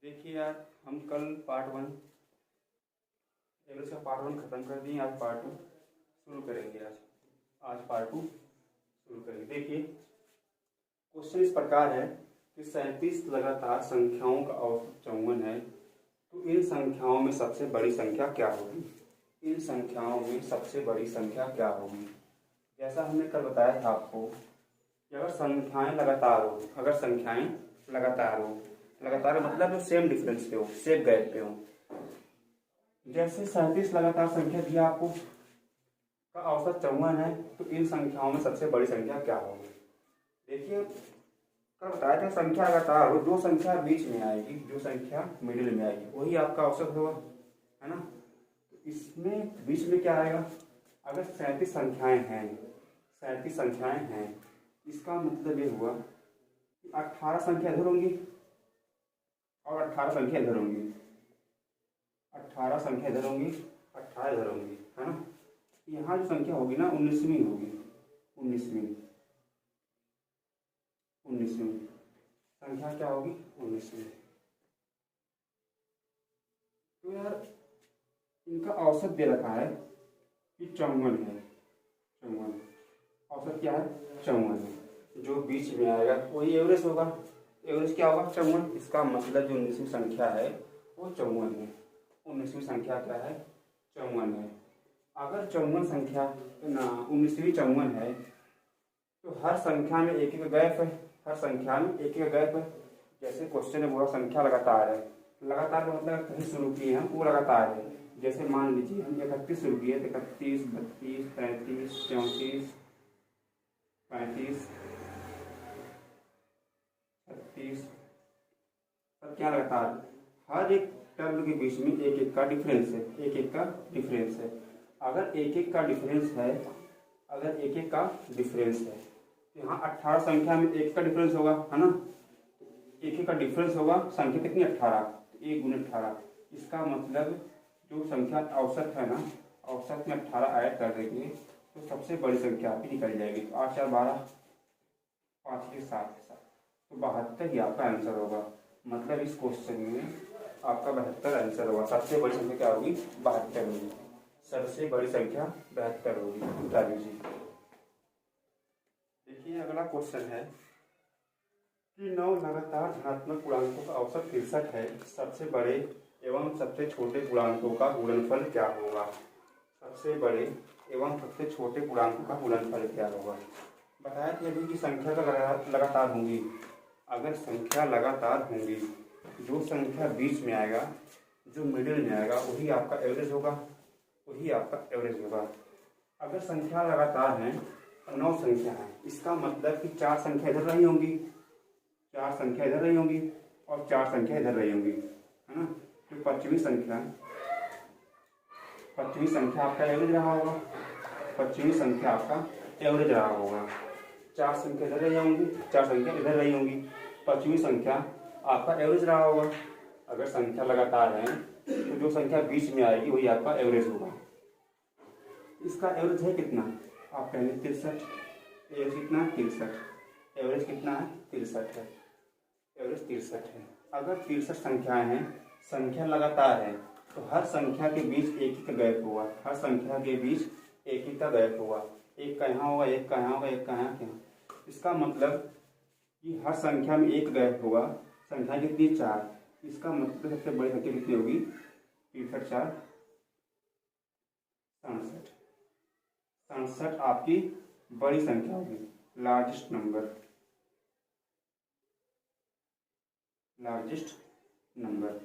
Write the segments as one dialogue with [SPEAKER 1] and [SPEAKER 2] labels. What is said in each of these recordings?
[SPEAKER 1] देखिए यार, हम कल पार्ट वन एवरेज का पार्ट वन ख़त्म कर दिए। आज पार्ट टू शुरू करेंगे। आज पार्ट टू शुरू करेंगे। देखिए, क्वेश्चन इस प्रकार है कि 37 लगातार संख्याओं का औसत 54 है, तो इन संख्याओं में सबसे बड़ी संख्या क्या होगी। इन संख्याओं में सबसे बड़ी संख्या क्या होगी। जैसा हमने कल बताया था आपको कि अगर संख्याएं लगातार हो, लगातार मतलब जो सेम डिफरेंस पे हो, सेम गैप पे हो। जैसे 37 लगातार संख्या दिया आपको का औसत 54 है, तो इन संख्याओं में सबसे बड़ी संख्या क्या होगी। देखिए, कल बताया था संख्या लगातार हो, जो संख्या बीच में आएगी, जो संख्या मिडिल में आएगी, वही आपका औसत होगा, है ना। तो इसमें बीच में क्या आएगा। अगर 37 संख्याएं हैं, इसका मतलब ये हुआ कि 18 संख्या इधर होंगी और 18 संख्या इधर होंगी, 18 संख्या इधर होंगी, 18 इधर होंगी, है ना। यहाँ जो संख्या होगी ना 19वीं होगी। 19वीं संख्या क्या होगी, 19वीं। तो यार इनका औसत दे रखा है कि 54 है। 54 औसत क्या है, 54 है। जो बीच में आएगा वही एवरेज होगा। एवरेज क्या होगा, 54। इसका मतलब जो 19वीं संख्या है वो 54 है। 19वीं संख्या क्या है, 54 है। अगर 54 संख्या ना 19वीं 54 है, तो हर संख्या में एक एक गैप है। हर संख्या में एक एक गैप है। जैसे क्वेश्चन में बोला संख्या लगातार है। लगातार का मतलब कहीं शुरू किए हैं वो लगातार है। जैसे मान लीजिए हम 31 शुरू किए, 31, 32, 33, 34, 35, 36, सब क्या लगातार। हर एक टर्म के बीच में एक एक का डिफरेंस है, एक एक का डिफरेंस है। अगर एक एक का डिफरेंस है, तो यहाँ 18 संख्या में एक का डिफरेंस होगा, है ना। एक एक का डिफरेंस होगा, संख्या कितनी 18, तो 1 गुने 18। इसका मतलब जो संख्या औसत है ना, औसत में 18 ऐड कर देंगे तो सबसे बड़ी संख्या आपकी निकल जाएगी। तो 8 4 12, 5 6 7 तो 72 ही आपका आंसर होगा। मतलब इस क्वेश्चन में आपका 72 आंसर होगा। सबसे बड़ी संख्या क्या होगी, 72 होगी। सबसे बड़ी संख्या 72 होगी। बता दीजिए। देखिए, अगला क्वेश्चन है कि 9 लगातार धनात्मक पूर्णांकों का औसत 63 है। सबसे बड़े एवं सबसे छोटे पूर्णांकों का गुणनफल क्या होगा। सबसे बड़े एवं सबसे छोटे पूर्णांकों का गुणनफल क्या होगा। बताया कि अभी की संख्या का लगातार होंगी। अगर संख्या लगातार होंगी, जो संख्या बीच में आएगा, जो मिडिल में आएगा, वही आपका एवरेज होगा, अगर संख्या लगातार है, 9 संख्या है, इसका मतलब कि 4 संख्या इधर रही होंगी, 4 संख्या इधर रही होंगी और 4 संख्या इधर रही होंगी, है ना। तो 25वीं संख्या आपका एवरेज रहा होगा। 25वीं संख्या आपका एवरेज रहा होगा। 4 संख्या इधर रही होंगी, 4 संख्या इधर रही होंगी। 25वीं संख्या आपका एवरेज रहा होगा। अगर संख्या लगातार है, तो जो संख्या बीच में आएगी वही आपका एवरेज होगा। इसका एवरेज है कितना, आप कहेंगे 63। एवरेज कितना, 63। एवरेज कितना है, 63 है। एवरेज 63 है। अगर 63 संख्याएं हैं, संख्या लगातार है, तो हर संख्या के बीच एक ही का गैप होगा। हर संख्या के बीच एक ही का गैप होगा। एक का यहाँ होगा, एक का यहाँ होगा, एक का यहाँ। इसका मतलब कि हर संख्या में एक गैप होगा। संख्या कितनी, 4। इसका मतलब सबसे बड़ी संख्या कितनी होगी, 63 4 67। 67 आपकी बड़ी संख्या होगी, लार्जेस्ट नंबर,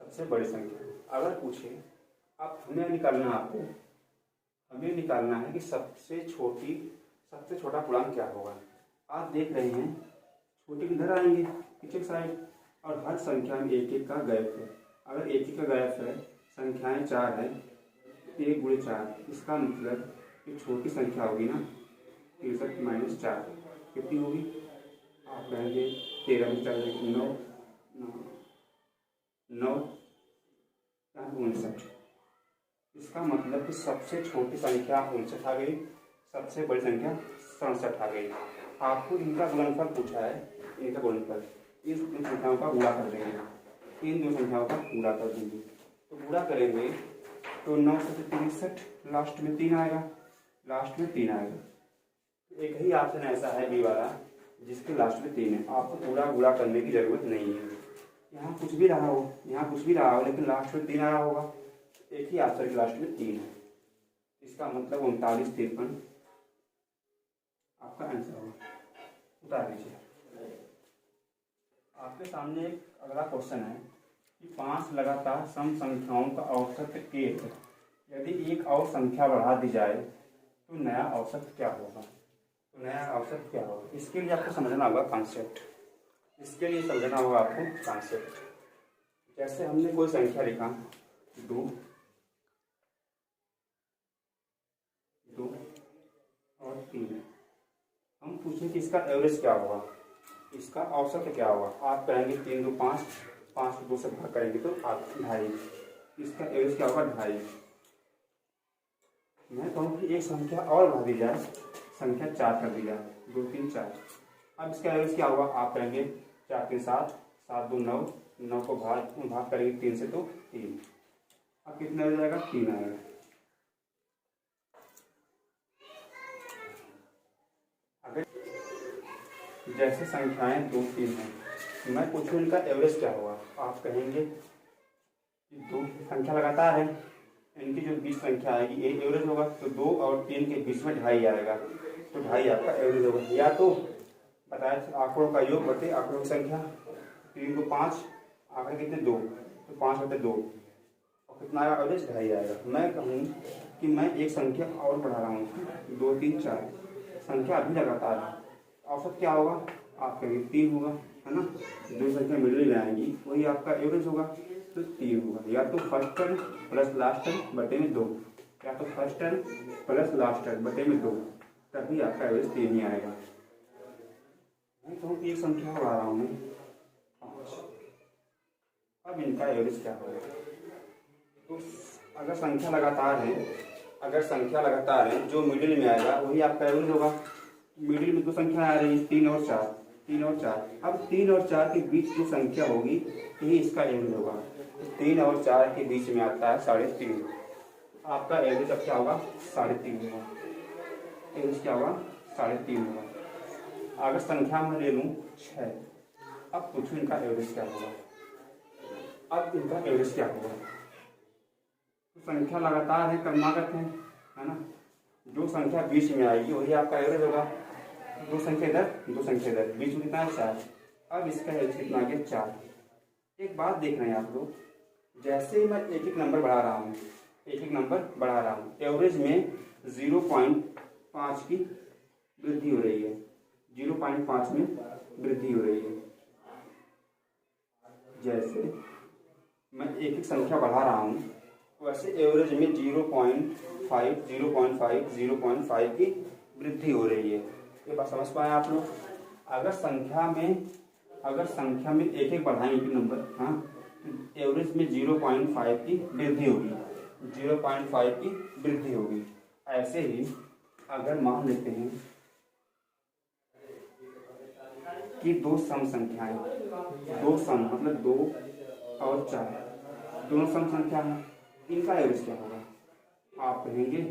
[SPEAKER 1] सबसे बड़ी संख्या। अगर पूछे, अब हमें निकालना है कि सबसे छोटा पूर्णांक क्या होगा। आप देख रहे हैं छोटे किधर आएंगे, पीछे साइड, और हर संख्या में एक एक का गैप है। अगर एक एक का गैप है, संख्याएं 4 है, 1 गुणे 4, इसका मतलब कि छोटी संख्या होगी ना, 63 - 4 कितनी होगी, आप कहेंगे 13 में 4 9 59। इसका मतलब कि सबसे छोटी संख्या 59 आ गई, सबसे बड़ी संख्या 67 आ गई। आपको इनका गुणनफल पूछा है, इनका गुणनफल, इस संख्याओं का गुणा कर देंगे। इन दो संख्याओं का गुणा कर देंगे। तो गुणा करेंगे तो 9 से 63, लास्ट में 3 आएगा, लास्ट में 3 आएगा। एक ही ऑप्शन ऐसा है बी वाला जिसके लास्ट में 3 है। आपको पूरा गुणा करने की जरूरत नहीं है। यहाँ कुछ भी रहा हो, यहाँ कुछ भी रहा हो, लेकिन लास्ट में 3 आया होगा। एक ही ऑप्शन के लास्ट में 3 है, इसका मतलब 3953 आपका आंसर होगा। उतार लीजिए। आपके सामने एक अगला क्वेश्चन है कि 5 लगातार सम संख्याओं का औसत 1 है। यदि एक और संख्या बढ़ा दी जाए तो नया औसत क्या होगा? तो नया औसत क्या होगा? इसके लिए आपको समझना होगा कॉन्सेप्ट। इसके लिए समझना होगा आपको कॉन्सेप्ट। जैसे हमने कोई संख्या लिखा 2 और 3, हम पूछें कि इसका एवरेज क्या होगा, इसका औसत क्या होगा। आप कहेंगे 3 2 5, 5 को 2 से भाग करेंगे तो 2.5, इसका एवरेज क्या होगा 2.5। मैं कहूँ कि एक संख्या और बढ़ा दी जाए, संख्या 4 कर दी जाए, 2 3 4, अब इसका एवरेज क्या होगा। आप कहेंगे 4 3 7, 7 2 9, 9 को भाग करेंगे 3 से तो 3, अब कितना हो जाएगा 3 आएगा। अगर जैसे संख्याएं 2 3 हैं, मैं पूछूं इनका एवरेज क्या होगा। आप कहेंगे कि 2 संख्या लगातार है, इनकी जो 20 संख्या आएगी ये एवरेज होगा, तो 2 और 3 के बीच में 2.5 आएगा, तो 2.5 आपका एवरेज होगा। या तो बताया आंकड़ों का योग बटे आंकड़ों की संख्या, 3 को 5, आंकड़े कितने 2, तो 5 बटे 2, और कितना आएगा एवरेज 2.5 आएगा। मैं कहूँ कि मैं एक संख्या और बढ़ा रहा हूँ, 2 3 4 संख्या अभी लगातार है, औसत क्या होगा। आप कहेंगे 3 होगा, है ना। 2 संख्या मिडिल में आएंगी, वही आपका एवरेज होगा, तो 3 होगा। या तो first term plus last term बटे में 2, या तो first term plus last term बटे में 2, तभी आपका एवरेज 3 ही आएगा। मैं कहूँ कि एक संख्या बढ़ा रहा हूँ मैं 5, अब इनका एवरेज क्या होगा। तो अगर संख्या लगातार है, जो मिडिल में आएगा वही आपका एवरेज होगा। मिडिल में 2 संख्या आ रही है, 3 और 4, 3 और 4, अब 3 और 4 के बीच जो संख्या होगी यही इसका एवरेज होगा। तो 3 और 4 के बीच में आता है 3.5, आपका एवरेज अब क्या होगा 3.5 होगा। एवरेज क्या होगा 3.5 होगा। अगर संख्या में ले लूँ 6, अब पूछूं इनका एवरेज क्या होगा। अब इनका एवरेज क्या होगा। तो संख्या लगातार है, क्रमागत है ना। जो संख्या बीच में आएगी वही आपका एवरेज होगा। 2 संख्या इधर, 2 संख्या इधर, बीच में कितना है 4, अब इसका एवरेज कितना आ गया 4। एक बात देख रहे हैं आप लोग, जैसे मैं एक एक नंबर बढ़ा रहा हूँ, एवरेज में 0.5 की वृद्धि हो रही है, 0.5 में वृद्धि हो रही है। जैसे मैं एक एक संख्या बढ़ा रहा हूँ, वैसे एवरेज में 0.5 की वृद्धि हो रही है। ये बात समझ पाए आप लोग। अगर संख्या में एक एक बढ़ाएंगे नंबर, हाँ, तो एवरेज में 0.5 की वृद्धि होगी, 0.5 की वृद्धि होगी। ऐसे ही अगर मान लेते हैं कि 2 सम संख्याएं, 2 सम मतलब 2 और 4 दोनों सम संख्या है, इनका एवरेज क्या होगा। आप कहेंगे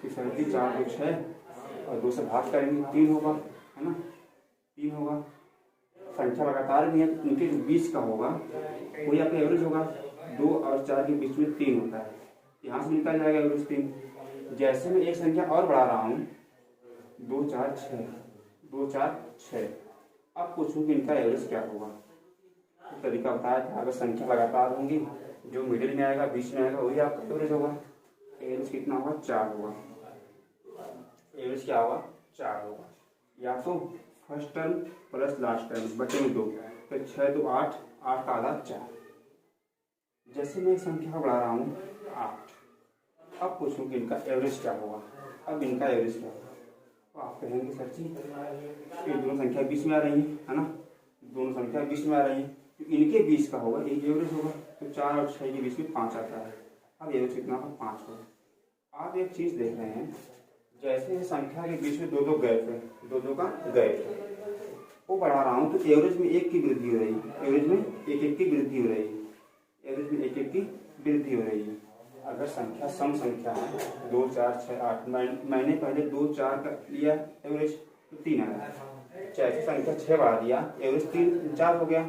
[SPEAKER 1] कि सर जी 4 2 6 और 2 से भाग करेंगे 3 होगा, है ना, 3 होगा। संख्या लगातार भी है तो उनके जो बीच का होगा वही आपका एवरेज होगा। 2 और 4 के बीच में 3 होता है, यहाँ से निकल जाएगा एवरेज 3। जैसे मैं एक संख्या और बढ़ा रहा हूँ, 2 4 6, अब पूछूं कि इनका एवरेज क्या होगा। तो तरीका बताया था, अगर संख्या लगातार होंगी, जो मिडिल में आएगा बीच में आएगा वही आपका एवरेज होगा। एवरेज कितना होगा 4 होगा। एवरेज क्या होगा 4 होगा। या तो first term plus last term बटे में 2, तो 6 2 8, 8 का आधा 4। जैसे मैं संख्या बढ़ा रहा हूँ 8, अब पूछूं कि इनका एवरेज क्या होगा। अब इनका एवरेज क्या होगा, तो आप कहेंगे सर जी ये दोनों संख्या बीच में आ रही है ना, दोनों संख्या बीच में आ रही है, तो इनके बीच का होगा एक एवरेज होगा। तो 4 और 6 के बीच में 5 आता है, अब एवरेज कितना होगा 5 होगा। आप एक चीज़ देख रहे हैं, जैसे संख्या के बीच में 2 2 गैप है, 2 2 का गैप है, वो बढ़ा रहा हूँ तो एवरेज में 1 की वृद्धि हो रही है, एवरेज में 1 की वृद्धि हो रही है, एवरेज में 1 की वृद्धि हो रही है। अगर संख्या सम संख्या है 2 4 6 8, मैंने पहले 2 4 का लिया एवरेज तो 3 आया, जैसे संख्या 6 बढ़ा दिया एवरेज 3 4 हो गया,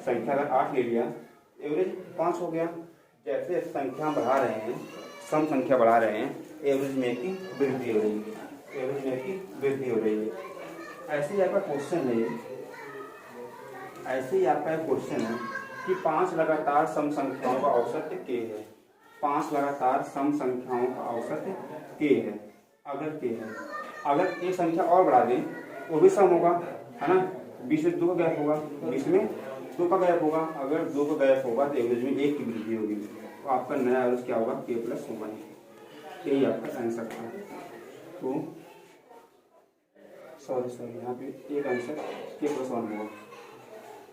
[SPEAKER 1] संख्या अगर 8 ले लिया एवरेज 5 हो गया। जैसे संख्या बढ़ा रहे हैं, सम संख्या बढ़ा रहे हैं, एवरेज में की वृद्धि हो रही है, एवरेज में की वृद्धि हो रही है। ऐसे ही आपका क्वेश्चन है, ऐसे ही आपका एक क्वेश्चन है कि 5 लगातार सम संख्याओं का औसत k है, 5 लगातार सम संख्याओं का औसत k है। अगर k है, अगर एक संख्या और बढ़ा दें वो भी सम होगा, है ना, 20 में 2 का गैप होगा, 20 में 2 का गैप होगा, अगर 2 का गैप होगा तो एवरेज में 1 की वृद्धि होगी, तो आपका नया एवरेज क्या होगा, k प्लस 1। यही आपका आंसर था। तो सॉरी यहाँ पे एक आंसर k प्लस 1 होगा,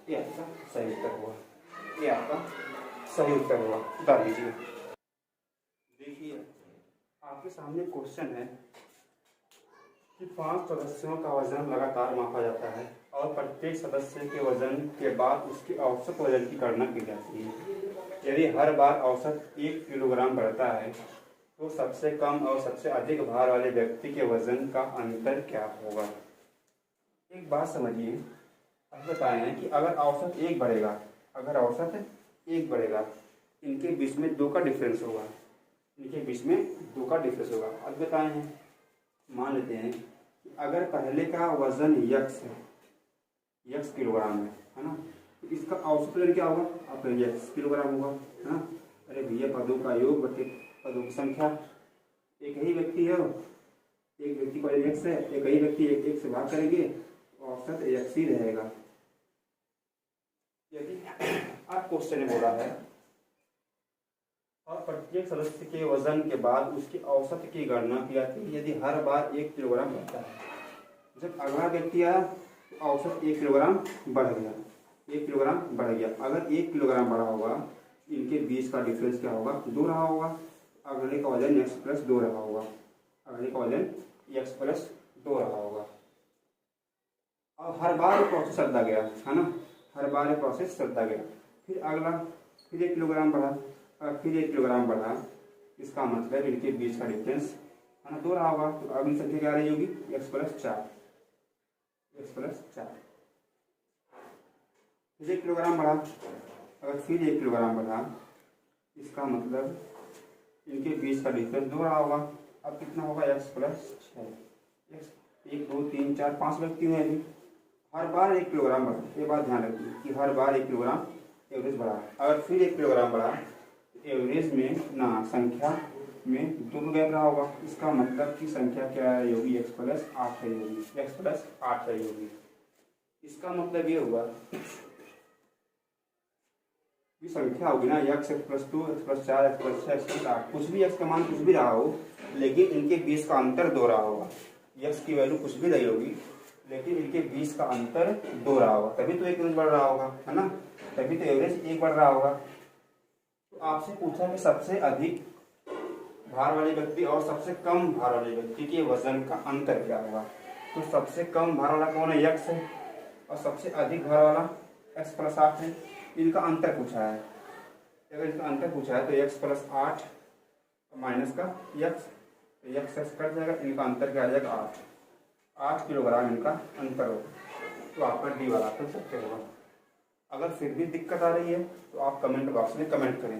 [SPEAKER 1] ये आपका सही उत्तर हुआ, ये आपका सही उत्तर हुआ, डाल दीजिए। देखिए आपके सामने क्वेश्चन है कि 5 सदस्यों का वजन लगातार मापा जाता है और प्रत्येक सदस्य के वजन के बाद उसके औसत वजन की गणना की जाती है। यदि हर बार औसत 1 किलोग्राम बढ़ता है तो सबसे कम और सबसे अधिक भार वाले व्यक्ति के वजन का अंतर क्या होगा। एक बात समझिए, आप बताए हैं कि अगर औसत 1 बढ़ेगा, अगर औसत 1 बढ़ेगा, इनके बीच में 2 का डिफरेंस होगा, इनके बीच में 2 का डिफरेंस होगा। अब बताए हैं, मान लेते हैं कि अगर पहले का वजन यक्स है, यक्स किलोग्राम है ना, तो इसका औसत वजन क्या होगा, आप यक्स किलोग्राम होगा, है ना। अरे भैया पदों का योग बटे पदों की संख्या, एक ही व्यक्ति है, एक व्यक्ति का यक्स है, एक ही व्यक्ति एक से भाग करेंगे, औसत यक्स ही रहेगा। यदि आप क्वेश्चन में बोला है और प्रत्येक सदस्य के वजन के बाद उसके औसत की गणना की जाती है यदि हर बार 1 किलोग्राम बढ़ता है। जब अगला व्यक्ति आया तो औसत 1 किलोग्राम बढ़ गया, 1 किलोग्राम बढ़ गया। अगर 1 किलोग्राम बढ़ा होगा, इनके बीच का डिफरेंस क्या होगा, 2 रहा होगा, अगले का वजन x प्लस 2 रहा होगा, अगले का वजन x प्लस 2 रहा होगा। और हर बार ये प्रोसेस चलता गया, है ना, हर बार ये प्रोसेस चलता गया। फिर अगला फिर 1 किलोग्राम बढ़ा, फिर 1 किलोग्राम बढ़ा, इसका मतलब इनके बीच का डिफरेंस, है ना, 2 रहा होगा, तो अगली संख्या क्या रही होगी, x प्लस 4, x प्लस 4। फिर 1 किलोग्राम बढ़ा, अगर फिर 1 किलोग्राम बढ़ा, इसका मतलब इनके बीच का डिफरेंस 2 रहा होगा, अब कितना होगा, x प्लस 6। 1 2 3 4 5 व्यक्ति हुए अभी, हर बार 1 किलोग्राम बढ़ा। ये बात ध्यान रखिए कि हर बार 1 किलोग्राम एवरेज बढ़ा। अगर फिर 1 किलोग्राम बढ़ा तो एवरेज में ना संख्या में 2 गैप रहा होगा, इसका मतलब कि संख्या क्या रही होगी, x प्लस 8 रही होगी, x प्लस 8 रही होगी। इसका मतलब ये हुआ कि संख्या होगी ना x plus 2, x plus 4, x plus 6, x plus 8, कुछ भी x का मान कुछ भी रहा हो, लेकिन इनके बीच का अंतर 2 रहा होगा। x की वैल्यू कुछ भी रही होगी, लेकिन इनके बीच का अंतर 2 रहा होगा, तभी तो एवरेज बढ़ रहा होगा, है ना, तभी तो एवरेज 1 बढ़ रहा होगा। तो आपसे पूछा कि सबसे अधिक भार वाले व्यक्ति और सबसे कम भार वाले व्यक्ति के वजन का अंतर क्या होगा। तो सबसे कम भार वाला कौन है, x है, और सबसे अधिक भार वाला x प्लस 8 है। इनका अंतर पूछा है, अगर इनका अंतर पूछा है तो x प्लस 8 माइनस का x, तो x कट जाएगा, इनका अंतर क्या आ जाएगा, 8 किलोग्राम इनका अंतर होगा। तो आपका डी वाला आंसर सत्य होगा। अगर फिर भी दिक्कत आ रही है तो आप कमेंट बॉक्स में कमेंट करें।